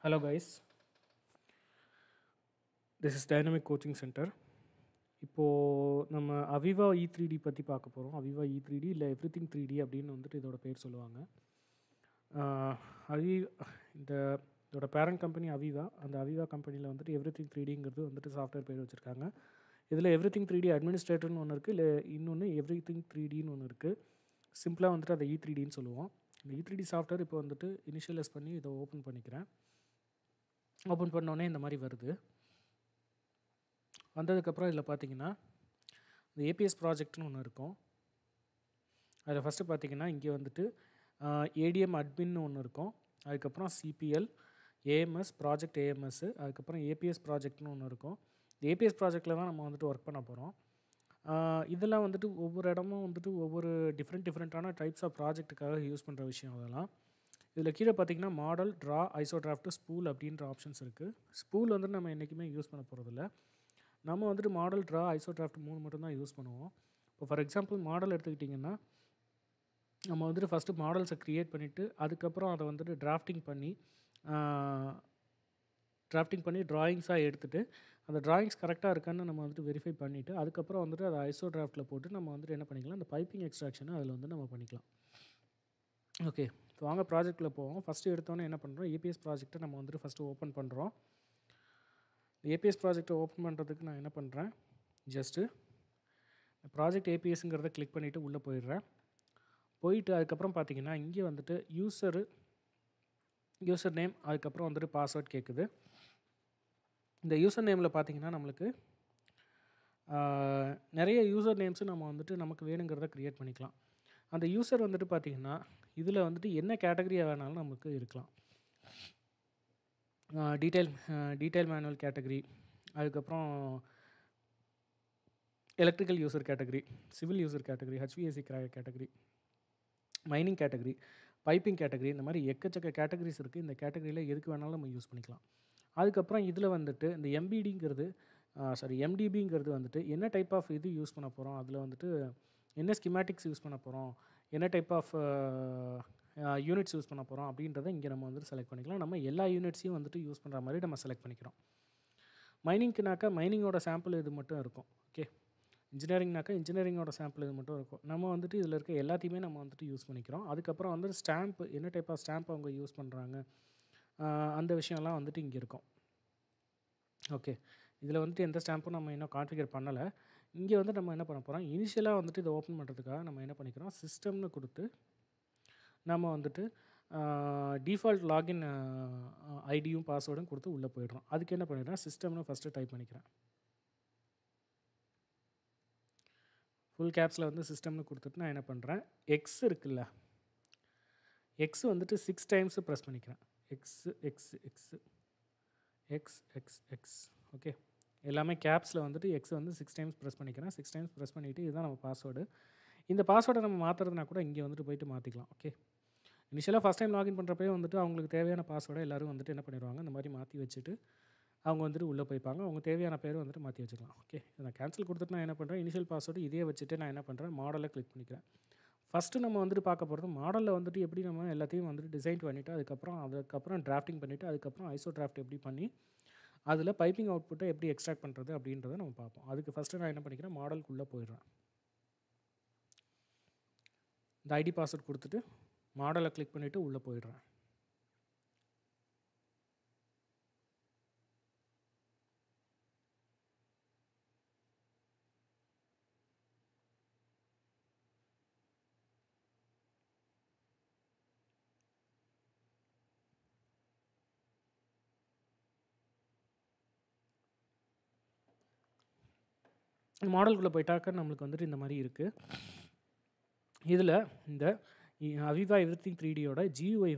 Hello guys, this is Dynamic Coaching Center. இப்போது நம்ம அவிவா E3D பற்றி பார்க்க போகிறோம். அவிவா E3D இல்லை எவ்ரிதிங் 3D அப்படின்னு வந்துட்டு இதோட பேர் சொல்லுவாங்க. அவி இந்த இதோட பேரண்ட் கம்பெனி அவிவா. அந்த அவிவா கம்பெனியில் வந்துட்டு எவ்ரிதிங் 3Dங்கிறது வந்துட்டு சாஃப்ட்வேர் பேர் வச்சுருக்காங்க. இதில் எவ்ரிதிங் 3D அட்மினிஸ்ட்ரேட்டர்னு ஒன்று இருக்குது, இல்லை இன்னொன்று எவ்ரிதிங் 3Dன்னு ஒன்று இருக்குது. சிம்பிளாக வந்துட்டு அதை E3Dன்னு சொல்லுவோம். இந்த E3D சாஃப்ட்வேர் இப்போ வந்துட்டு இனிஷியலைஸ் பண்ணி இதை ஓப்பன் பண்ணிக்கிறேன். ஓப்பன் பண்ணோடனே இந்த மாதிரி வருது. வந்ததுக்கப்புறம் இதில் பார்த்தீங்கன்னா இந்த ஏபிஎஸ் ப்ராஜெக்ட்னு ஒன்று இருக்கும். அதில் ஃபஸ்ட்டு பார்த்தீங்கன்னா இங்கே வந்துட்டு ஏடிஎம் அட்மின்னு ஒன்று இருக்கும். அதுக்கப்புறம் சிபிஎல், ஏஎம்எஸ், ப்ராஜெக்ட் ஏஎம்எஸ், அதுக்கப்புறம் ஏபிஎஸ் ப்ராஜெக்ட்னு ஒன்று இருக்கும். இந்த ஏபிஎஸ் ப்ராஜெக்டில் தான் நம்ம வந்துட்டு ஒர்க் பண்ண போகிறோம். இதெல்லாம் வந்துட்டு ஒவ்வொரு இடமும் வந்துட்டு ஒவ்வொரு டிஃப்ரெண்ட்டான டைப்ஸ் ஆஃப் ப்ராஜெக்ட்டுக்காக யூஸ் பண்ணுற விஷயம் அதெல்லாம். இதில் கீழே பார்த்தீங்கன்னா மாடல், ட்ரா, ஐசோட்ராஃப்ட், ஸ்பூல் அப்படின்ற ஆப்ஷன்ஸ் இருக்குது. ஸ்பூல் வந்துட்டு நம்ம என்றைக்குமே யூஸ் பண்ண போகிறதில்ல. நம்ம வந்துட்டு மாடல், ட்ரா, ஐசோட்ராஃப்ட் 3 மட்டும்தான் யூஸ் பண்ணுவோம். இப்போ ஃபார் எக்ஸாம்பிள் மாடல் எடுத்துக்கிட்டிங்கன்னா நம்ம வந்துட்டு ஃபஸ்ட்டு மாடல்ஸை க்ரியேட் பண்ணிவிட்டு அதுக்கப்புறம் அதை வந்துட்டு டிராஃப்டிங் பண்ணி ட்ராயிங்ஸாக எடுத்துகிட்டு அந்த ட்ராயிங்ஸ் கரெக்டாக இருக்கான்னு நம்ம வந்துட்டு வெரிஃபை பண்ணிவிட்டு அதுக்கப்புறம் வந்துட்டு அதை ஐசோட்ராஃப்டில் போட்டு நம்ம வந்துட்டு என்ன பண்ணிக்கலாம், அந்த பைப்பிங் எக்ஸ்ட்ராக்ஷனை அதில் வந்து நம்ம பண்ணிக்கலாம். ஓகே, இப்போ வாங்க ப்ராஜெக்டில் போவோம். ஃபஸ்ட்டு எடுத்தோன்னே என்ன பண்ணுறோம், ஏபிஎஸ் ப்ராஜெக்ட்டை நம்ம வந்துட்டு ஃபஸ்ட்டு ஓப்பன் பண்ணுறோம். ஏபிஎஸ் ப்ராஜெக்ட்டை ஓப்பன் பண்ணுறதுக்கு நான் என்ன பண்ணுறேன், ஜஸ்ட்டு ப்ராஜெக்ட் ஏபிஎஸ்ங்கிறத கிளிக் பண்ணிவிட்டு உள்ளே போயிடுறேன். போயிட்டு அதுக்கப்புறம் பார்த்தீங்கன்னா இங்கே வந்துட்டு யூசர் நேம், அதுக்கப்புறம் வந்துட்டு பாஸ்வேர்ட் கேட்குது. இந்த யூசர் நேமில் பார்த்தீங்கன்னா நம்மளுக்கு நிறைய யூசர் நேம்ஸு நம்ம வந்துட்டு நமக்கு வேணுங்கிறத க்ரியேட் பண்ணிக்கலாம். அந்த யூசர் வந்துட்டு பார்த்திங்கன்னா இதில் வந்துட்டு என்ன கேட்டகரியாக வேணாலும் நமக்கு இருக்கலாம். டீட்டெயில் மேனுவல் கேட்டகரி, அதுக்கப்புறம் electrical user category, civil user category, HVAC category, mining category, piping category, இந்த மாதிரி எக்கச்சக்க கேட்டகரிஸ் இருக்குது. இந்த கேட்டகரியில் எதுக்கு வேணாலும் நம்ம யூஸ் பண்ணிக்கலாம். அதுக்கப்புறம் இதில் வந்துட்டு இந்த எம்டிபிங்கிறது வந்துட்டு என்ன டைப் ஆஃப் இது யூஸ் பண்ண போகிறோம், அதில் வந்துட்டு என்ன ஸ்கிமேட்டிக்ஸ் யூஸ் பண்ண போகிறோம், என்ன டைப் ஆஃப் யூனிட்ஸ் யூஸ் பண்ண போகிறோம் அப்படின்றத இங்கே நம்ம வந்துட்டு செலக்ட் பண்ணிக்கலாம். நம்ம எல்லா யூனிட்ஸையும் வந்துட்டு யூஸ் பண்ணுற மாதிரி நம்ம செலக்ட் பண்ணிக்கிறோம். மைனிங்க்குனாக்கா மைனிங்கோட சாம்பிள் இது மட்டும் இருக்கும். ஓகே, இன்ஜினியரிங்கோட சாம்பிள் இது மட்டும் இருக்கும். நம்ம வந்துட்டு இதில் இருக்க எல்லாத்தையுமே நம்ம வந்துட்டு யூஸ் பண்ணிக்கிறோம். அதுக்கப்புறம் வந்துட்டு ஸ்டாம்ப்பு, என்ன டைப் ஆஃப் ஸ்டாம்ப் அவங்க யூஸ் பண்ணுறாங்க, அந்த விஷயம்லாம் வந்துட்டு இங்கே இருக்கும். ஓகே, இதில் வந்துட்டு எந்த ஸ்டாம்பும் நம்ம இன்னும் கான்ஃபிகர் பண்ணலை. இங்கே வந்து நம்ம என்ன பண்ண போகிறோம், இனிஷியலாக வந்துட்டு இதை ஓப்பன் பண்ணுறதுக்காக நம்ம என்ன பண்ணிக்கிறோம், சிஸ்டம்னு கொடுத்து நம்ம வந்துட்டு டிஃபால்ட் லாகின் ஐடியும் பாஸ்வேர்டும் கொடுத்து உள்ளே போயிடுறோம். அதுக்கு என்ன பண்ணிடுறேன், சிஸ்டம்னு ஃபஸ்ட்டு டைப் பண்ணிக்கிறேன். ஃபுல் கேப்ஸில் வந்து சிஸ்டம்னு கொடுத்துட்டு நான் என்ன பண்ணுறேன், எக்ஸ் இருக்குல்ல, எக்ஸ் வந்துட்டு 6 டைம்ஸு ப்ரெஸ் பண்ணிக்கிறேன். எக்ஸ். ஓகே, எல்லாமே கேப்ஸில் வந்துட்டு எக்ஸ் வந்து 6 டைம்ஸ் ப்ரெஸ் பண்ணிக்கிறேன். 6 டைம்ஸ் ப்ரெஸ் பண்ணிவிட்டு இதுதான் நம்ம பாஸ்வேர்டு. இந்த பாஸ்வேர்டை நம்ம மாற்றுறதுனா கூட இங்கே வந்துட்டு போயிட்டு மாற்றிக்கலாம். ஓகே, இனிஷியலாக ஃபஸ்ட் டைம் லாகின் பண்ணுறப்பே வந்துட்டு அவங்களுக்கு தேவையான பாஸ்வேர்டை எல்லோரும் வந்துட்டு என்ன பண்ணிடுவாங்க, இந்த மாதிரி மாற்றி வச்சுட்டு அவங்க வந்துட்டு உள்ளே போய்ப்பாங்க. அவங்க தேவையான பேர் வந்துட்டு மாற்றி வச்சுக்கலாம். ஓகே, நான் கேன்சல் கொடுத்துட்டு நான் என்ன பண்ணுறேன், இனிஷியல் பாஸ்வேர்டு இதே வச்சுட்டு நான் என்ன பண்ணுறேன், மாடலை கிளிக் பண்ணிக்கிறேன். ஃபஸ்ட்டு நம்ம வந்துட்டு பார்க்க போகிறது மாடலில் வந்துட்டு எப்படி நம்ம எல்லாத்தையும் வந்துட்டு டிசைன் பண்ணிவிட்டு அதுக்கப்புறம் டிராஃப்டிங் பண்ணிவிட்டு அதுக்கப்புறம் ஐசோட்ராஃப்ட் எப்படி பண்ணி அதில் பைப்பிங் அவுட்புட்டை எப்படி எக்ஸ்ட்ராக்ட் பண்ணுறது அப்படின்றத நம்ம பார்ப்போம். அதுக்கு ஃபஸ்ட்டு நான் என்ன பண்ணிக்கிறேன், மாடலுக்குள்ளே போயிடுறேன். இந்த ஐடி பாஸ்வேர்ட் கொடுத்துட்டு மாடலை கிளிக் பண்ணிவிட்டு உள்ளே போயிடுறேன். மாடலுக்குள்ளே போயிட்டாக்க நம்மளுக்கு வந்துட்டு இந்த மாதிரி இருக்குது. இதில் இந்த அவிவா எவ்ரிதிங் 3Dயோட ஜியூஐ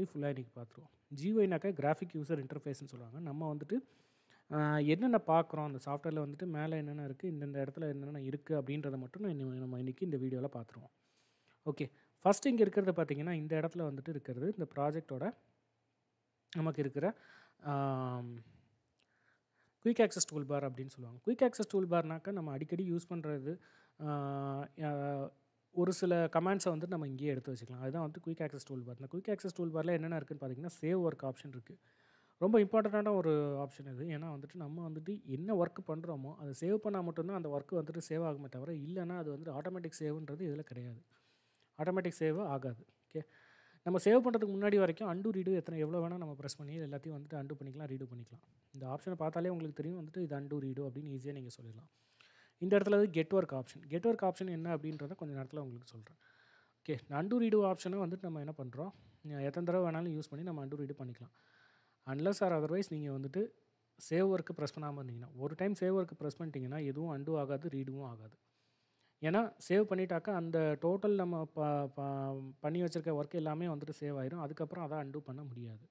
ஃபுல்லாக இன்றைக்கி பார்த்துருவோம். ஜியூஐனாக்கா கிராஃபிக் யூசர் இன்டர்ஃபேஸ்னு சொல்லுவாங்க. நம்ம வந்துட்டு என்னென்ன பார்க்குறோம், அந்த சாஃப்ட்வேரில் வந்துட்டு மேலே என்னென்ன இருக்குது, இந்த இடத்துல என்னென்ன இருக்குது அப்படின்றத மட்டும் நம்ம இன்றைக்கி இந்த வீடியோவில் பார்த்துருவோம். ஓகே, ஃபஸ்ட்டு இங்கே இருக்கிறத பார்த்திங்கன்னா இந்த இடத்துல வந்துட்டு இருக்கிறது இந்த ப்ராஜெக்டோட நமக்கு இருக்கிற குயிக் ஆக்சஸ் டூல் பார் அப்படின்னு சொல்லுவாங்க. குயிக் ஆக்சஸ் டூல் பார்னாக்கா நம்ம அடிக்கடி யூஸ் பண்ணுறது ஒரு சில கமாண்ட்ஸை வந்து நம்ம இங்கேயே எடுத்து வச்சுக்கலாம். அதுதான் வந்து குயிக் ஆக்சஸ் டூல் பார். இந்த குயிக் ஆக்சஸ் டூல் பாரில் என்னென்ன இருக்குதுன்னு பார்த்தீங்கன்னா சேவ் ஒர்க் ஆப்ஷன் இருக்குது. ரொம்ப இம்பார்ட்டண்ட்டான ஒரு ஆப்ஷன் இது. ஏன்னா வந்துட்டு நம்ம வந்துட்டு என்ன ஒர்க் பண்ணுறோமோ அதை சேவ் பண்ணால் மட்டும்தான் அந்த ஒர்க் வந்துட்டு சேவ் ஆகுமே தவிர, இல்லைன்னா அது வந்துட்டு ஆட்டோமேட்டிக் சேவ்ன்றது இதில் கிடையாது. ஆட்டோமேட்டிக் சேவ் ஆகாது. ஓகே. நம்ம சேவ் பண்ணுறதுக்கு முன்னாடி வரைக்கும் அண்டு ரீடு எவ்வளோ வேணால் நம்ம ப்ரெஸ் பண்ணி எல்லாத்தையும் வந்துட்டு அண்டு பண்ணிக்கலாம், ரீடு பண்ணிக்கலாம். இந்த ஆப்ஷனை பார்த்தாலே உங்களுக்கு தெரியும் வந்துட்டு இது அண்டு ரீடு அப்படின்னு ஈஸியாக நீங்கள் சொல்லிடலாம். இந்த இடத்துல வந்து get work option. Get work option என்ன அப்படின்றத கொஞ்சம் நேரத்தில் உங்களுக்கு சொல்கிறேன். ஓகே. அண்டு ரீடு ஆப்ஷனை வந்துட்டு நம்ம என்ன பண்ணுறோம், எத்தனை தடவை வேணாலும் யூஸ் பண்ணி நம்ம அண்டு ரீடு பண்ணிக்கலாம். அன்லஸ் ஆர் அதர்வைஸ் நீங்கள் வந்துட்டு சேவ் ஒர்க்கு ப்ரெஸ் பண்ணாமல் இருந்தீங்கன்னா, ஒரு டைம் சேவ் ஒர்க்கு ப்ரெஸ் பண்ணிட்டீங்கன்னா எதுவும் அண்டு ஆகாது, ரீடும் ஆகாது. ஏன்னா சேவ் பண்ணிட்டாக்கா அந்த டோட்டல் நம்ம பண்ணி வச்சுருக்க ஒர்க் எல்லாமே வந்துட்டு சேவ் ஆயிரும். அதுக்கப்புறம் அதை அண்டு பண்ண முடியாது.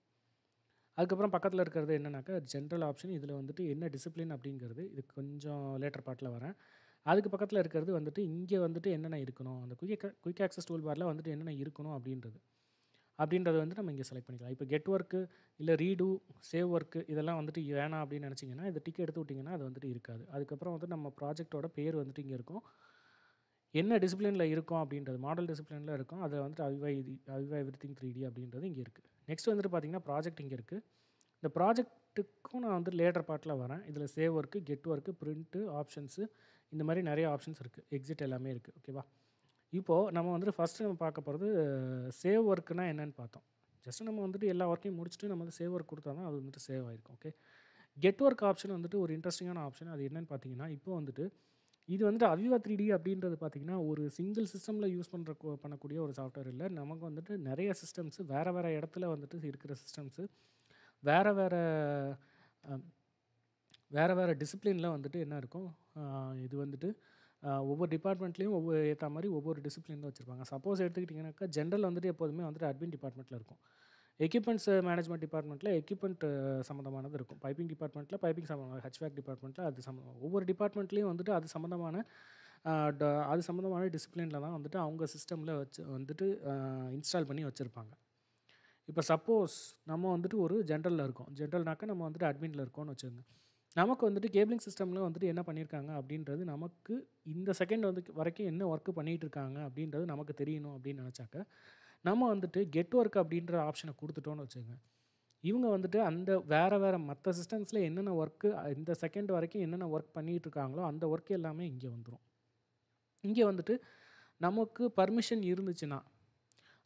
அதுக்கப்புறம் பக்கத்தில் இருக்கிறது என்னன்னாக்கா ஜென்ரல் ஆப்ஷன். இதில் வந்துட்டு என்ன டிசிப்ளின் அப்படிங்கிறது இது கொஞ்சம் லேட்டர் பார்ட்டில் வரேன். அதுக்கு பக்கத்தில் இருக்கிறது வந்துட்டு இங்கே வந்துட்டு என்னென்ன இருக்கணும், அந்த குயிக் ஆக்சஸ் டூல் பாரில் வந்துட்டு என்னென்ன இருக்கணும் அப்படின்றத வந்து நம்ம இங்கே செலக்ட் பண்ணிக்கலாம். இப்போ கெட் ஒர்க்கு இல்லை ரீடு, சேவ் ஒர்க்கு இதெல்லாம் வந்துட்டு வேணாம் அப்படின்னு நினச்சிங்கன்னா இந்த டிக் எடுத்து விட்டிங்கன்னா அது வந்துட்டு இருக்காது. அதுக்கப்புறம் வந்துட்டு நம்ம ப்ராஜெக்டோட பேர் வந்துட்டு இங்கே இருக்கும். என்ன டிசிப்ளினில் இருக்கும் அப்படின்றது மாடல் டிசிப்ளினில் இருக்கும். அதில் வந்துட்டு அவிவா எவ்ரிதிங் 3D அப்படின்றது இங்கே இருக்குது. நெக்ஸ்ட் வந்துட்டு பார்த்திங்கன்னா ப்ராஜெக்ட் இங்கே இருக்குது. இந்த ப்ராஜெக்ட்டுக்கும் நான் வந்து லேட்டர் பார்ட்டில் வரேன். இதில் save work, get work, print, options இந்த மாதிரி நிறைய ஆப்ஷன்ஸ் இருக்குது. எக்ஸிட் எல்லாமே இருக்குது. ஓகேவா? இப்போது நம்ம வந்துட்டு ஃபஸ்ட்டு நம்ம பார்க்க போகிறது சேவ் ஒர்க்குனா என்னென்னு பார்த்தோம். ஜஸ்ட்டு நம்ம வந்துட்டு எல்லா ஒர்க்கையும் முடிச்சுட்டு நம்ம வந்து சேவ் ஒர்க் கொடுத்தா தான் அது வந்துட்டு சேவ் ஆகிருக்கும். ஓகே. கெட் ஒர்க் ஆப்ஷன் வந்துட்டு ஒரு இன்ட்ரெஸ்டிங்கான ஆப்ஷன். அது என்னென்னு பார்த்தீங்கன்னா, இப்போ வந்துட்டு இது வந்துட்டு அவிவா 3D அப்படின்றது பார்த்திங்கன்னா ஒரு சிங்கிள் சிஸ்டமில் யூஸ் பண்ணக்கூடிய ஒரு சாஃப்ட்வேர் இல்லை. நமக்கு வந்துட்டு நிறைய சிஸ்டம்ஸு வேறு இடத்துல வந்துட்டு இருக்கிற சிஸ்டம்ஸு வேறு டிசிப்ளினில் வந்துட்டு என்ன இருக்கும், இது வந்துட்டு ஒவ்வொரு டிபார்ட்மெண்ட்லேயும் ஏற்ற மாதிரி ஒவ்வொரு டிசிப்ளினில் வச்சுருப்பாங்க. சப்போஸ் எடுத்துக்கிட்டிங்கனாக்கா ஜென்ரல் வந்துட்டு எப்போதுமே வந்துட்டு அட்மின் டிபார்ட்மெண்ட்டில் இருக்கும். எக்யூப்மெண்ட்ஸ் மேனேஜ்மெண்ட் டிபார்ட்மெண்ட்டில் எக்யூப்மெண்ட் சம்மந்தமானது இருக்கும். பைப்பிங் டிபார்ட்மெண்ட்டில் பைப்பிங் சம்மந்தமான, ஹெச்வேக் டிபார்ட்மெண்ட்டில் அது ஒவ்வொரு டிபார்ட்மெண்ட்லேயும் வந்துட்டு அது சம்மந்தமான டிசிப்ளினில் தான் வந்துட்டு அவங்க சிஸ்டமில் வந்துட்டு இன்ஸ்டால் பண்ணி வச்சுருப்பாங்க. இப்போ சப்போஸ் நம்ம வந்துட்டு ஒரு ஜென்ரலில் இருக்கோம். ஜென்ரல்னாக்கா நம்ம வந்துட்டு அட்மினில் இருக்கோம்னு வச்சுக்கோங்க. நமக்கு வந்துட்டு கேபிளிங் சிஸ்டமில் வந்துட்டு என்ன பண்ணியிருக்காங்க அப்படின்றது நமக்கு இந்த செகண்ட் வந்து வரைக்கும் என்ன ஒர்க்கு பண்ணிகிட்டு இருக்காங்க அப்படின்றது நமக்கு தெரியணும் அப்படின்னு நினச்சாக்க நம்ம வந்துட்டு கெட் ஒர்க் அப்படின்ற ஆப்ஷனை கொடுத்துட்டோன்னு வச்சுக்கோங்க. இவங்க வந்துட்டு அந்த வேறு மற்ற சிஸ்டம்ஸில் என்னென்ன ஒர்க்கு இந்த செகண்ட் வரைக்கும் என்னென்ன ஒர்க் பண்ணிகிட்டு இருக்காங்களோ அந்த ஒர்க் எல்லாமே இங்கே வந்துடும். இங்கே வந்துட்டு நமக்கு பர்மிஷன் இருந்துச்சுன்னா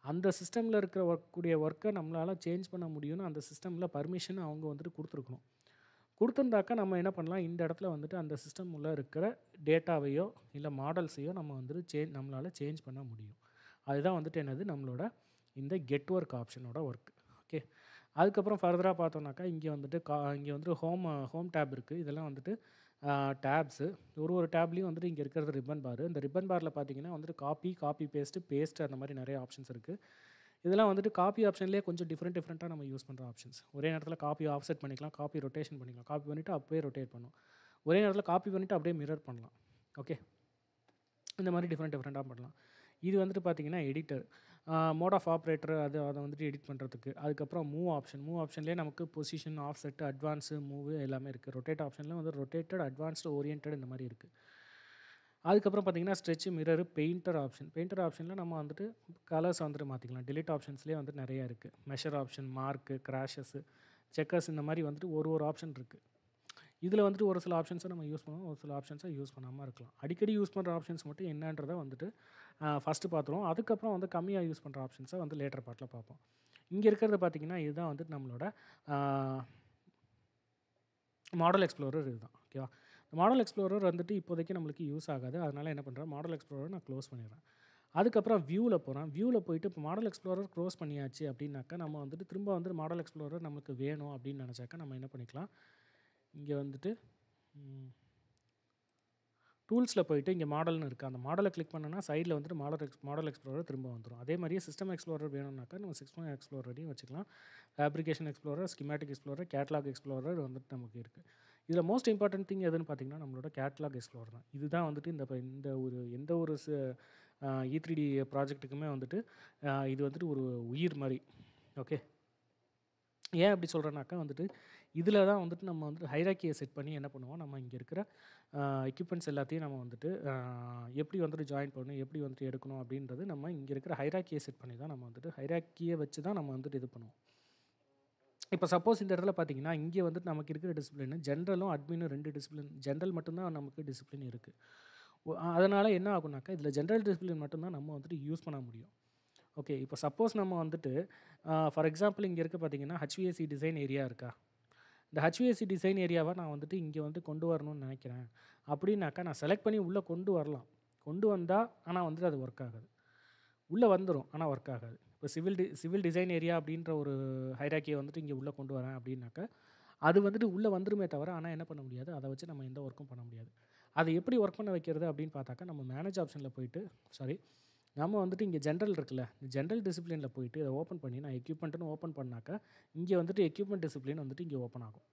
அந்த சிஸ்டமில் இருக்கக்கூடிய ஒர்க்கை நம்மளால் சேஞ்ச் பண்ண முடியும்னு அந்த சிஸ்டமில் பர்மிஷன் அவங்க வந்துட்டு கொடுத்துருக்கணும். கொடுத்துருந்தாக்கா நம்ம என்ன பண்ணலாம், இந்த இடத்துல வந்துட்டு அந்த சிஸ்டம் உள்ள இருக்கிற டேட்டாவையோ இல்லை மாடல்ஸையோ நம்ம வந்துட்டு நம்மளால் சேஞ்ச் பண்ண முடியும். அதுதான் வந்துட்டு என்னது நம்மளோட இந்த கெட் ஒர்க் ஆப்ஷனோட ஒர்க். ஓகே. அதுக்கப்புறம் ஃபர்தராக பார்த்தோம்னாக்கா இங்கே வந்துட்டு ஹோம் டேப் இருக்குது. இதெல்லாம் வந்துட்டு டேப்ஸு. ஒரு டேப்லேயும் வந்துட்டு இங்கே இருக்கிறது ரிப்பன் பார். இந்த ரிப்பன் பாரில் பார்த்தீங்கன்னா வந்துட்டு காப்பி பேஸ்ட் அந்த மாதிரி நிறைய ஆப்ஷன்ஸ் இருக்குது. இதெல்லாம் வந்துட்டு காப்பி ஆப்ஷன்லேயே கொஞ்சம் டிஃப்ரெண்ட்டாக நம்ம யூஸ் பண்ணுற ஆப்ஷன்ஸ். ஒரே நேரத்தில் காப்பி ஆஃப்செட் பண்ணிக்கலாம், காப்பி ரொட்டேஷன் பண்ணிக்கலாம். காப்பி பண்ணிவிட்டு அப்படியே ரொட்டேட் பண்ணும். ஒரே நேரத்தில் காப்பி பண்ணிவிட்டு அப்படியே மிரர் பண்ணலாம். ஓகே. இந்த மாதிரி டிஃப்ரெண்ட்டாக பண்ணலாம். இது வந்துட்டு பார்த்திங்கன்னா எடிட்டர், மோட் ஆஃப் ஆப்ரேட்டர் அதை வந்துட்டு எடிட் பண்ணுறதுக்கு. அதுக்கப்புறம் மூவ் ஆப்ஷன்லேயே நமக்கு பொசிஷன், ஆஃப்செட்டு, அட்வான்ஸு, மூவு எல்லாமே இருக்குது. ரொட்டேட் ஆப்ஷனில் வந்து ரொட்டேட்டட், அட்வான்ஸ்டு, ஓரியன்டட் இந்த மாதிரி இருக்குது. அதுக்கப்புறம் பார்த்திங்கன்னா ஸ்ட்ரெச், மிரரு, பெயிண்டர் ஆப்ஷனில் நம்ம வந்துட்டு கலர்ஸ் வந்துட்டு மாற்றிக்கலாம். டிலீட் ஆப்ஷன்ஸ்லேயே வந்துட்டு நிறையா இருக்குது. மெஷர் ஆப்ஷன், மார்க்கு, கிராஷஸ்ஸு, செக்கர்ஸ் இந்த மாதிரி வந்துட்டு ஒரு ஆப்ஷன் இருக்குது. இதில் வந்துட்டு ஒரு சில ஆப்ஷன்ஸை நம்ம யூஸ் பண்ணுவோம், ஒரு சில ஆப்ஷன்ஸை யூஸ் பண்ணாமல் இருக்கலாம். அடிக்கடி யூஸ் பண்ணுற ஆப்ஷன்ஸ் மட்டும் என்னன்றதை வந்துட்டு ஃபஸ்ட்டு பார்த்துருவோம். அதுக்கப்புறம் வந்து கம்மியாக யூஸ் பண்ணுற ஆப்ஷன்ஸை வந்து லேட்டர் பார்ட்டில் பார்ப்போம். இங்கே இருக்கிறது பார்த்திங்கன்னா இதுதான் வந்துட்டு நம்மளோட மாடல் எக்ஸ்ப்ளோரர். இதுதான். ஓகேவா? மாடல் எக்ஸ்ப்ளோரர் வந்துட்டு இப்போதைக்கு நம்மளுக்கு யூஸ் ஆகாது. அதனால் என்ன பண்ணுறேன், மாடல் எக்ஸ்ப்ளோரர் நான் க்ளோஸ் பண்ணிடுறேன். அதுக்கப்புறம் வியூவில் போகிறேன். வியூவில் போயிட்டு இப்போ மாடல் எக்ஸ்ப்ளோரர் க்ளோஸ் பண்ணியாச்சு அப்படின்னாக்கா நம்ம வந்துட்டு திரும்ப வந்துட்டு மாடல் எக்ஸ்ப்ளோரர் நமக்கு வேணும் அப்படின்னு நினச்சாக்கா நம்ம என்ன பண்ணிக்கலாம், இங்கே வந்துட்டு டூல்ஸில் போயிட்டு இங்கே மாடல்னு இருக்குது. அந்த மாடலை கிளிக் பண்ணோன்னா சைடில் வந்துட்டு மாடல் எக்ஸ்ப்ளோரர் திரும்ப வந்துடும். அதே மாதிரியே சிஸ்டம் எக்ஸ்ப்ளோரர் வேணும்னாக்கா நம்ம சிஸ்டம் எக்ஸ்ப்ளோரரையும் வச்சுக்கலாம். Fabrication explorer, schematic explorer, catalogue explorer வந்துட்டு நமக்கு இருக்குது. இதில் மோஸ்ட் இம்பார்ட்டன்ட் திங் எதுன்னு பார்த்தீங்கன்னா நம்மளோட கேட்லாக் எக்ஸ்ப்ளோரர் தான். இதுதான் வந்துட்டு எந்த ஒரு E3D ப்ராஜெக்ட்டுக்குமே வந்துட்டு இது வந்துட்டு ஒரு உயிர் மாதிரி. ஓகே. ஏன் அப்படி சொல்கிறேன்னாக்கா வந்துட்டு இதில் தான் வந்துட்டு நம்ம வந்துட்டு ஹைராக்கியை செட் பண்ணி என்ன பண்ணுவோம், நம்ம இங்கே இருக்கிற எக்யூப்மெண்ட்ஸ் எல்லாத்தையும் நம்ம வந்துட்டு எப்படி வந்துட்டு ஜாயின் பண்ணணும், எப்படி வந்துட்டு எடுக்கணும் அப்படின்றது நம்ம இங்கே இருக்கிற ஹைராக்கியை செட் பண்ணி தான் நம்ம வந்துட்டு ஹைராக்கியை வச்சு தான் நம்ம வந்துட்டு இது பண்ணுவோம். இப்போ சப்போஸ் இந்த இடத்துல பார்த்தீங்கன்னா, இங்கே வந்துட்டு நமக்கு இருக்கிற டிசிப்ளின் ஜென்ரலும், அட்மினும் 2 டிசிப்ளின். ஜென்ரல் மட்டும் தான் நமக்கு டிசிப்ளின் இருக்குது. அதனால என்ன ஆகும்னாக்கா, இதில ஜென்ரல் டிசிப்ளின் மட்டும் தான் நம்ம வந்துட்டு யூஸ் பண்ண முடியும். ஓகே. இப்போ சப்போஸ் நம்ம வந்துட்டு ஃபார் எக்ஸாம்பிள் இங்க இருக்கு பார்த்தீங்கன்னா, HVAC டிசைன் ஏரியா இருக்கா? இந்த HVAC டிசைன் ஏரியாவ நான் வந்துட்டு இங்க வந்து கொண்டு வரணும்னு நினைக்கிறேன். அப்படின்னாக்கா, நான் செலக்ட் பண்ணி உள்ள கொண்டு வரலாம். கொண்டு வந்தா, ஆனா வந்துட்டு அது ஒர்க் ஆகாது. உள்ள வந்துரும். ஆனா ஒர்க் ஆகாது. இப்போ சிவில் டிசைன் ஏரியா அப்படின்ற ஒரு ஹைரார்க்கிய வந்துட்டு இங்க உள்ள கொண்டு வரேன் அப்படின்னாக்கா, அது வந்துட்டு உள்ள வந்துருமே தவிர, ஆனா என்ன பண்ண முடியாது, அத வச்சு நம்ம எந்த ஒர்க்கும் பண்ண முடியாது. அத எப்படி ஒர்க் பண்ண வைக்கிறது அப்படின்னு பார்த்தாக்கா, நம்ம மேனேஜ் ஆப்ஷன்ல போயிட்டு நம்ம வந்துட்டு இங்க ஜென்ரல் இருக்குல்ல, இந்த ஜென்ரல் டிசிப்ளின்ல போயிட்டு இத ஓப்பன் பண்ணி நான் எக்யூப்மெண்ட்ன்னு ஓப்பன் பண்ணாக்கா, இங்க வந்துட்டு எக்யூப்மெண்ட் டிசிப்ளின் வந்துட்டு இங்க ஓப்பன் ஆகும்.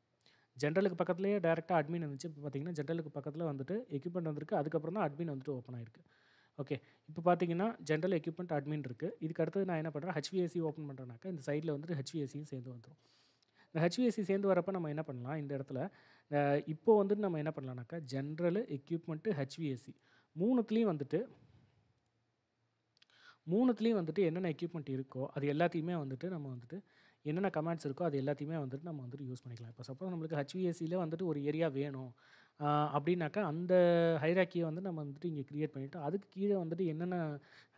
ஜென்ரலுக்கு பக்கத்திலேயே டைரக்ட்டா அட்மின் இருந்துச்சு. இப்போ பார்த்தீங்கன்னா, ஜென்ரலுக்கு பக்கத்தில வந்துட்டு எக்யூப்மெண்ட் வந்திருக்கு. அதுக்கப்புறம் தான் அட்மின் வந்துட்டு ஓப்பன் ஆயிருக்கு. ஓகே. இப்போ பார்த்தீங்கன்னா, ஜென்ரல் எக்யூப்மெண்ட் அட்மின் இருக்கு. இதுக்கு அடுத்தது நான் என்ன பண்றேன், HVAC ஓப்பன் பண்றேன்னாக்கா, இந்த சைட்ல வந்துட்டு HVACயும் சேர்ந்து வந்துரும். இந்த HVAC சேர்ந்து வரப்ப நம்ம என்ன பண்ணலாம், இந்த இடத்துல இப்போ வந்துட்டு நம்ம என்ன பண்ணலாம்னாக்கா, ஜென்ரலு, எக்யூப்மெண்ட்டு, HVAC 3த்துலயும் வந்துட்டு 3த்துலயும் வந்துட்டு என்னென்ன எக்யூப்மெண்ட் இருக்கோ, அது எல்லாத்தையுமே வந்துட்டு நம்ம வந்துட்டு என்னென்ன கமாண்ட்ஸ் இருக்கோ, அது எல்லாத்தையுமே வந்துட்டு நம்ம வந்துட்டு யூஸ் பண்ணிக்கலாம். இப்போ சப்போஸ் நம்மளுக்கு HVACல வந்துட்டு ஒரு ஏரியா வேணும் அப்படின்னாக்கா, அந்த ஹைரார்க்கிய வந்து நம்ம வந்துட்டு இங்க கிரியேட் பண்ணிட்டு, அதுக்கு கீழ வந்துட்டு என்னென்ன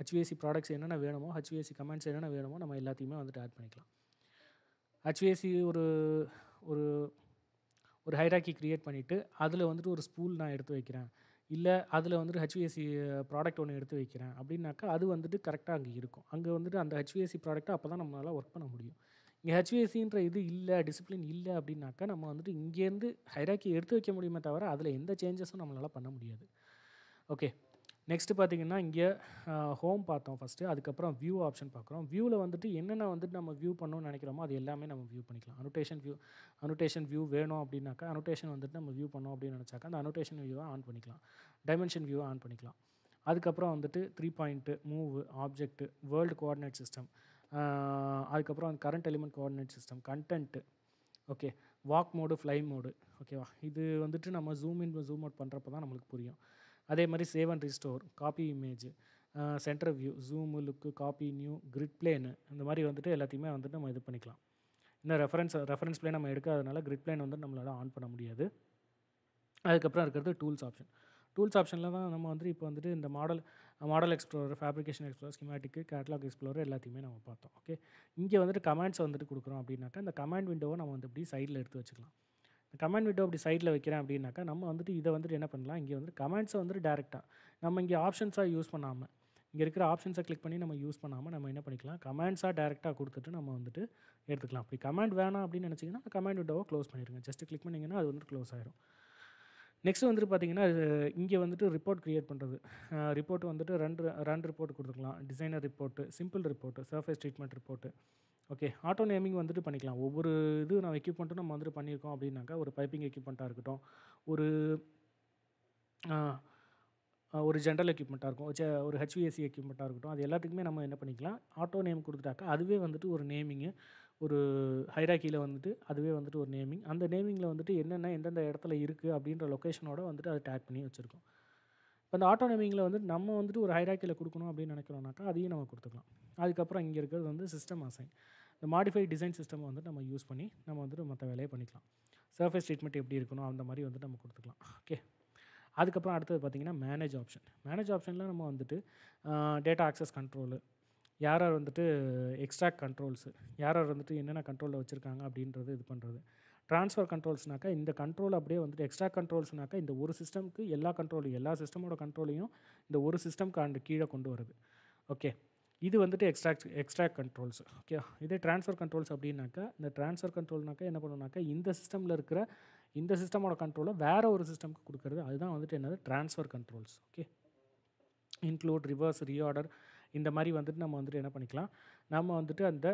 HVAC ப்ராடக்ட்ஸ் என்னென்ன வேணுமோ, HVAC கமாண்ட்ஸ் என்னென்ன வேணுமோ, நம்ம எல்லாத்தையுமே வந்துட்டு ஆட் பண்ணிக்கலாம். HVAC ஒரு ஒரு ஒரு ஹைரார்க்கி கிரியேட் பண்ணிட்டு, அதில வந்துட்டு ஒரு ஸ்பூல் நான் எடுத்து வைக்கிறேன். இல்ல அதில வந்துட்டு HVAC ப்ராடக்ட் ஒண்ணு எடுத்து வைக்கிறேன் அப்படின்னாக்கா, அது வந்துட்டு கரெக்ட்டா அங்க இருக்கும். அங்க வந்துட்டு அந்த HVAC ப்ராடக்ட்ட அப்ப தான் நம்மளால ஒர்க் பண்ண முடியும். இங்க HVACன்ற இது இல்ல, டிசிப்ளின் இல்ல அப்படின்னாக்கா, நம்ம வந்துட்டு இங்கேருந்து ஹைரார்க்கி எடுத்து வைக்க முடியுமே தவிர, அதில எந்த சேஞ்சஸும் நம்மளால பண்ண முடியாது. ஓகே. நெக்ஸ்ட்டு பார்த்தீங்கன்னா, இங்க ஹோம் பார்த்தோம் ஃபர்ஸ்ட்டு. அதுக்கப்புறம் வியூ ஆப்ஷன் பார்க்குறோம். வியூல வந்துட்டு என்னென்ன வந்துட்டு நம்ம வியூ பண்ணணும்னு நெனைக்கிறோமோ, அது எல்லாமே நம்ம வியூ பண்ணிக்கலாம். அனோட்டேஷன் வியூ வேணும் அப்படின்னாக்கா, அனோட்டேஷன் வந்துட்டு நம்ம வியூ பண்ணோம் அப்படின்னு நெனச்சாக்கா, அந்த அனோட்டேஷன் வியூவ ஆன் பண்ணிக்கலாம். டைமென்ஷன் வியூவ ஆன் பண்ணிக்கலாம். அதுக்கப்புறம் வந்துட்டு 3 point, move, object, world coordinate system, அதுக்கப்புறம் current element coordinate system, content, okay. Walk mode, fly mode, ஓகேவா? இது வந்துட்டு நம்ம ஜூம் இன், ஜூம் அவுட் பண்ணுறப்ப தான் நம்மளுக்கு புரியும். அதே மாரி save and restore, copy image, centre view, zoom, look, copy, new, grid plane இந்த மாரி வந்துட்டு எல்லாத்தையுமே வந்துட்டு நம்ம இது பண்ணிக்கலாம். இன்னும் ரெஃபரன்ஸ் பிளேன் நம்ம எடுக்காதனால கிரிட் பிளேன் வந்து நம்மளால ஆன் பண்ண முடியாது. அதுக்கப்புறம் இருக்கிறது டூல்ஸ் ஆப்ஷன். டூல்ஸ் ஆப்ஷனில் தான் நம்ம வந்துட்டு இப்போ வந்துட்டு இந்த model explorer, fabrication explorer, schematic, catalogue explorer எல்லாத்தையுமே நம்ம பார்த்தோம். ஓகே. இங்கே வந்துட்டு கமாண்ட்ஸ் வந்துட்டு கொடுக்குறோம் அப்படின்னாக்கா, இந்த கமாண்ட் விண்டோவை நம்ம வந்து இப்படி சைடில் எடுத்து வச்சுக்கலாம். இந்த கமாண்ட் விண்டோ அப்படி சைடில் வைக்கிறேன் அப்படின்னாக்கா, நம்ம வந்துட்டு இதை வந்துட்டு என்ன பண்ணலாம், இங்கே வந்துட்டு கமாண்ட்ஸை வந்துட்டு டேரெக்டாக நம்ம இங்கே ஆப்ஷன்ஸாக யூஸ் பண்ணாமல், இங்கே இருக்கிற ஆப்ஷன்ஸை கிளிக் பண்ணி நம்ம யூஸ் பண்ணாமல், நம்ம என்ன பண்ணிக்கலாம், கமாண்ட்ஸாக டேரெக்டாக கொடுத்துட்டு நம்ம வந்துட்டு எடுத்துக்கலாம். அப்படி கமாண்ட் வேணாம் அப்படின்னு நினச்சிங்கன்னா, கமாண்ட் விண்டோவை க்ளோஸ் பண்ணிடுங்க. ஜஸ்ட் கிளிக் பண்ணிங்கன்னா அது வந்துட்டு க்ளோஸ் ஆயிரும். நெக்ஸ்ட் வந்துட்டு பார்த்தீங்கன்னா, இங்கே வந்துட்டு ரிப்போர்ட் கிரியேட் பண்ணுறது. ரிப்போர்ட் வந்துட்டு ரன் ரிப்போர்ட் கொடுத்துக்கலாம். Designer report, simple report, surface treatment report. Okay. Auto naming வந்துட்டு பண்ணிக்கலாம். ஒவ்வொரு இது நம்ம எக்யூப்மெண்ட்டும் நம்ம வந்துட்டு பண்ணியிருக்கோம் அப்படின்னாக்கா, ஒரு பைப்பிங் எக்யூப்மெண்ட்டா இருக்கட்டும், ஒரு அ ஒரு ஜென்ரல் எக்யூப்மெண்ட்டா இருக்கும். ஒரு HVAC எக்யூப்மெண்ட்டா இருக்கட்டும், அது எல்லாத்துக்குமே நம்ம என்ன பண்ணிக்கலாம், ஆட்டோ நேம் குடுத்துட்டாக்கா, அதுவே வந்துட்டு ஒரு நேமிங்கு, ஒரு ஹைரார்க்கியில வந்துட்டு அதுவே வந்துட்டு ஒரு நேமிங். அந்த நேமிங்கில வந்துட்டு என்னென்ன எந்தெந்த இடத்துல இருக்குது அப்படின்ற லொக்கேஷனோட வந்துட்டு அது டேக் பண்ணி வச்சிருக்கும். இப்ப அந்த ஆட்டோ நேமிங்கில வந்துட்டு நம்ம வந்துட்டு ஒரு ஹைரார்க்கியில குடுக்கணும் அப்படின்னு நினைக்கிறோம்னாக்கா, அதையும் நம்ம குடுத்துக்கலாம். அதுக்கப்புறம் இங்க இருக்கிறது வந்து சிஸ்டம் அசைன். இந்த மாடிஃபைட் டிசைன் சிஸ்டம் வந்துட்டு நம்ம யூஸ் பண்ணி நம்ம வந்துட்டு மத்த வேலைய பண்ணிக்கலாம். சர்ஃபேஸ் ட்ரீட்மெண்ட் எப்படி இருக்கணும், அந்த மாரி வந்துட்டு நம்ம குடுத்துக்கலாம். ஓகே. அதுக்கப்புறம் அடுத்தது பார்த்தீங்கன்னா, மேனேஜ் ஆப்ஷன். மேனேஜ் ஆப்ஷன்ல நம்ம வந்துட்டு டேட்டா ஆக்சஸ் கண்ட்ரோலு, யார் யார் வந்துட்டு எக்ஸ்ட்ராக்ட் கண்ட்ரோல்ஸு, யார் யார் வந்துட்டு என்னென்ன கண்ட்ரோல்ல வச்சிருக்காங்க அப்படின்றது இது பண்ணுறது. ட்ரான்ஸ்ஃபர் கண்ட்ரோல்ஸ்னாக்கா, இந்த கண்ட்ரோல் அப்படியே வந்துட்டு எக்ஸ்ட்ராக்ட் கண்ட்ரோல்ஸ்னாக்கா, இந்த ஒரு சிஸ்டம்க்கு எல்லா சிஸ்டமோட கண்ட்ரோலையும் இந்த ஒரு சிஸ்டம்க்கு கீழ கொண்டு வருது. ஓகே. இது வந்துட்டு எக்ஸ்ட்ராக்ட் கண்ட்ரோல்ஸ். ஓகே. இதே ட்ரான்ஸ்ஃபர் கண்ட்ரோல்ஸ் அப்படின்னாக்கா, இந்த ட்ரான்ஸ்ஃபர் கண்ட்ரோல்னாக்கா என்ன பண்ணும்னாக்கா, இந்த சிஸ்டம்ல இருக்கிற இந்த சிஸ்டமோட கண்ட்ரோலை வேற ஒரு சிஸ்டம்க்கு குடுக்குறது. அதுதான் வந்துட்டு என்னது transfer controls. Okay. Include, reverse, reorder இந்த மாரி வந்துட்டு நம்ம வந்துட்டு என்ன பண்ணிக்கலாம், நம்ம வந்துட்டு அந்த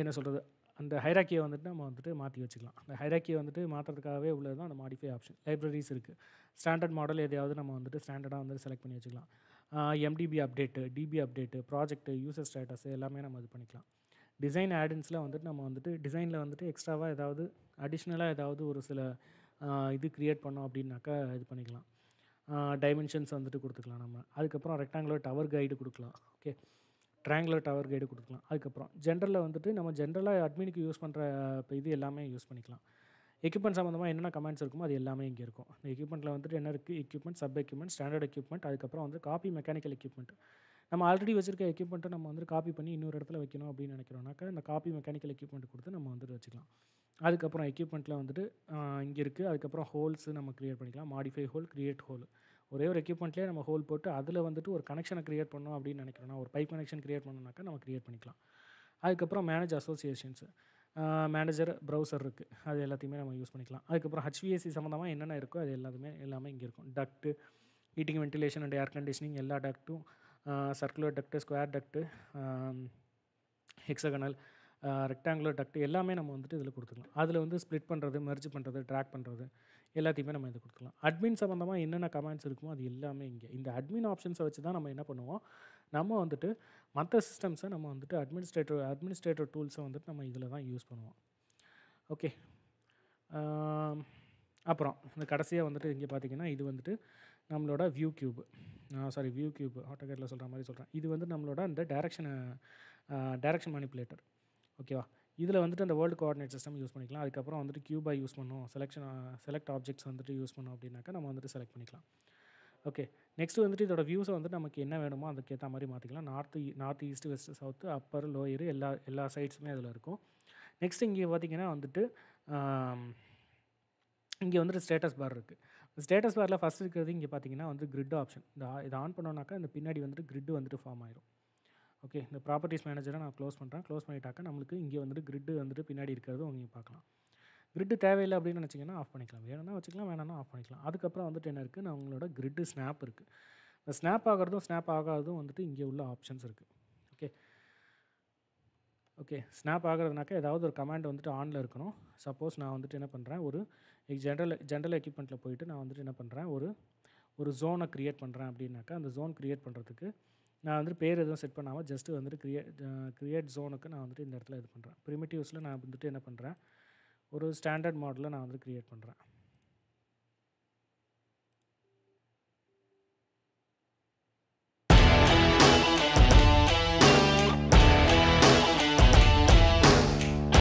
என்ன சொல்றது, அந்த ஹைரார்க்கிய வந்துட்டு நம்ம வந்துட்டு மாத்தி வச்சுக்கலாம். அந்த ஹைரார்க்கிய வந்துட்டு மாத்துறதுக்காகவே உள்ளது தான் அந்த மாடிஃபை ஆப்ஷன். லைப்ரரீஸ் இருக்கு. ஸ்டாண்டர்ட் மாடல் எதையாவது நம்ம வந்துட்டு ஸ்டாண்டர்டா வந்து செலக்ட் பண்ணி வச்சுக்கலாம். MDB update, DB update, project, user status எல்லாமே நம்ம இது பண்ணிக்கலாம். டிசைன் ஆடின்ஸ்ல வந்துட்டு நம்ம வந்துட்டு டிசைன்ல வந்துட்டு எக்ஸ்ட்ராவா ஏதாவது அடிஷ்னலா ஏதாவது ஒரு சில இது கிரியேட் பண்ணோம் அப்படின்னாக்கா இது பண்ணிக்கலாம். டைமென்ஷன்ஸ் வந்துட்டு குடுத்துக்கலாம் நம்ம. அதுக்கப்புறம் ரெக்டாங்குலர் டவர் கைடு குடுக்கலாம். ஓகே. ட்ரையாங்குலர் டவர் கைடு கொடுத்துக்கலாம். அதுக்கப்புறம் ஜென்ரலில் வந்துட்டு நம்ம ஜென்ரலாக அட்மினுக்கு யூஸ் பண்ணுற இப்போ இது எல்லாமே யூஸ் பண்ணிக்கலாம். எக்யூப்மெண்ட் சம்மந்தமாக என்னென்ன கமெண்ட்ஸ் இருக்குமோ அது எல்லாமே இங்கே இருக்கும். இந்த எக்யூப்மெண்ட்டில் வந்துட்டு என்ன இருக்குது, equipment, sub equipment, standard equipment, அதுக்கப்புறம் வந்து காப்பி மெக்கானிக்கல் எக்யூப்மெண்ட். நம்ம ஆல்ரெடி வச்சிருக்க எக்யூப்மெண்ட்டை நம்ம வந்து காப்பி பண்ணி இன்னொரு இடத்துல வைக்கணும் அப்படின்னு நினைக்கிறோம்னாக்கா இந்த காப்பி மெக்கானிக்கல் எக்யூப்மெண்ட் கொடுத்து நம்ம வந்துட்டு வச்சுக்கலாம். அதுக்கப்புறம் எக்யூப்மெண்ட்டில் வந்துட்டு இங்கே இருக்குது. அதுக்கப்புறம் ஹோல்ஸு நம்ம க்ரியேட் பண்ணிக்கலாம். Modify whole, create whole. ஒரே ஒரு எக்யூப்மெண்ட்லேயே நம்ம ஹோல் போட்டு அதில் வந்துட்டு ஒரு கனெக்ஷனை க்ரியேட் பண்ணோம் அப்படின்னு நினைக்கிறோன்னா, ஒரு பைப் கனெக்ஷன் க்ரியேட் பண்ணோம்னாக்கா நம்ம க்ரியேட் பண்ணிக்கலாம். அதுக்கப்புறம் மேனேஜ் அசோசியேஷன்ஸு, மேனேஜர், ப்ரௌசர் இருக்குது. அது எல்லாத்தையுமே நம்ம யூஸ் பண்ணிக்கலாம். அதுக்கப்புறம் HVAC சம்மந்தமாக என்னென்ன இருக்கோ அது எல்லாமே இங்கே இருக்கும். Duct, heating, ventilation and air conditioning எல்லா டக்ட்டும், circular duct, square duct, hexagonal, rectangular duct எல்லாமே நம்ம வந்துட்டு இதில் கொடுத்துக்கலாம். அதில் வந்து ஸ்ப்ளிட் பண்ணுறது, மெர்ஜ் பண்ணுறது, ட்ராக் பண்ணுறது எல்லாத்தையுமே நம்ம இதை கொடுத்துக்கலாம். அட்மின் சம்மந்தமாக என்னென்ன கமெண்ட்ஸ் இருக்குமோ அது எல்லாமே இங்கே. இந்த அட்மின் ஆப்ஷன்ஸை வச்சு தான் நம்ம என்ன பண்ணுவோம், நம்ம வந்துட்டு மற்ற சிஸ்டம்ஸை நம்ம வந்துட்டு அட்மினிஸ்ட்ரேட்டர் டூல்ஸை வந்துட்டு நம்ம இதில் தான் யூஸ் பண்ணுவோம். ஓகே. அப்புறம் இந்த கடைசியாக வந்துட்டு இங்கே பார்த்தீங்கன்னா இது வந்துட்டு நம்மளோட வியூ கியூப் ஆட்டோகேட்டில் சொல்கிற மாதிரி சொல்கிறேன். இது வந்து நம்மளோட அந்த டைரக்ஷன் மேனிப்புலேட்டர். ஓகேவா. இதில் வந்துட்டு அந்த வேர்ல்டு கோஆர்டினேட் சிஸ்டம் யூஸ் பண்ணிக்கலாம். அதுக்கப்புறம் வந்துட்டு கியூபாக யூஸ் பண்ணோம், செலக்ட் ஆப்ஜெக்ட்ஸ் வந்துட்டு யூஸ் பண்ணோம் அப்படின்னாக்கா நம்ம வந்துட்டு செலக்ட் பண்ணிக்கலாம். ஓகே. நெக்ஸ்ட் வந்துட்டு இதோட வியூஸை வந்துட்டு நமக்கு என்ன வேணுமோ அதுக்கேற்ற மாதிரி மாற்றிக்கலாம். North east, west, south, upper, lower எல்லா சைட்ஸுமே அதில் இருக்கும். நெக்ஸ்ட் இங்கே பார்த்தீங்கன்னா வந்துட்டு இங்கே வந்துட்டு ஸ்டேட்டஸ் பார் இருக்குது. ஸ்டேட்டஸ் பாரில் ஃபஸ்ட் இருக்கிறது இங்கே பார்த்தீங்கன்னா வந்து கிரிட் ஆப்ஷன். இதை ஆன் பண்ணோன்னாக்கா இந்த பின்னாடி வந்துட்டு கிரிட் வந்துட்டு ஃபார்ம் ஆயிரும். ஓகே. இந்த ப்ராப்பர்ட்டிஸ் மேனேஜரை நான் க்ளோஸ் பண்ணுறேன். க்ளோஸ் பண்ணிட்டாக்கா நம்மளுக்கு இங்கே வந்துட்டு கிரிட்டு வந்துட்டு பின்னாடி இருக்கிறது நீங்கள் பார்க்கலாம். கிரிட்டு தேவையில்லை அப்படின்னு நினச்சிங்கன்னா ஆஃப் பண்ணிக்கலாம். வேணும்னா வச்சுக்கலாம், வேணாம்னா ஆஃப் பண்ணிக்கலாம். அதுக்கப்புறம் வந்துட்டு என்ன இருக்குது, நம்மளோட கிரிட்டு ஸ்னாப் இருக்குது. இந்த ஸ்னாப் ஆகிறதும் ஸ்னாப் ஆகாததும் வந்துட்டு இங்கே உள்ள ஆப்ஷன்ஸ் இருக்குது. ஓகே. ஸ்னாப் ஆகிறதுனாக்கா ஏதாவது ஒரு கமாண்ட் வந்துட்டு ஆனில் இருக்கணும். சப்போஸ் நான் வந்துட்டு என்ன பண்ணுறேன், ஒரு ஜென்ரல் எக்யூப்மெண்ட்டில் போயிட்டு நான் வந்துட்டு என்ன பண்ணுறேன், ஒரு ஜோனை க்ரியேட் பண்ணுறேன் அப்படின்னாக்கா அந்த ஜோன் க்ரியேட் பண்ணுறதுக்கு நான் வந்துட்டு பேர் எதுவும் செட் பண்ணாமல் ஜஸ்ட்டு வந்துட்டு க்ரியேட் ஜோனுக்கு நான் வந்துட்டு இந்த இடத்துல இது பண்ணுறேன். ப்ரிமிட்டிவ்ஸில் நான் வந்துட்டு என்ன பண்ணுறேன், ஒரு ஸ்டாண்டர்ட் மாடலில் நான் வந்துட்டு க்ரியேட் பண்ணுறேன்.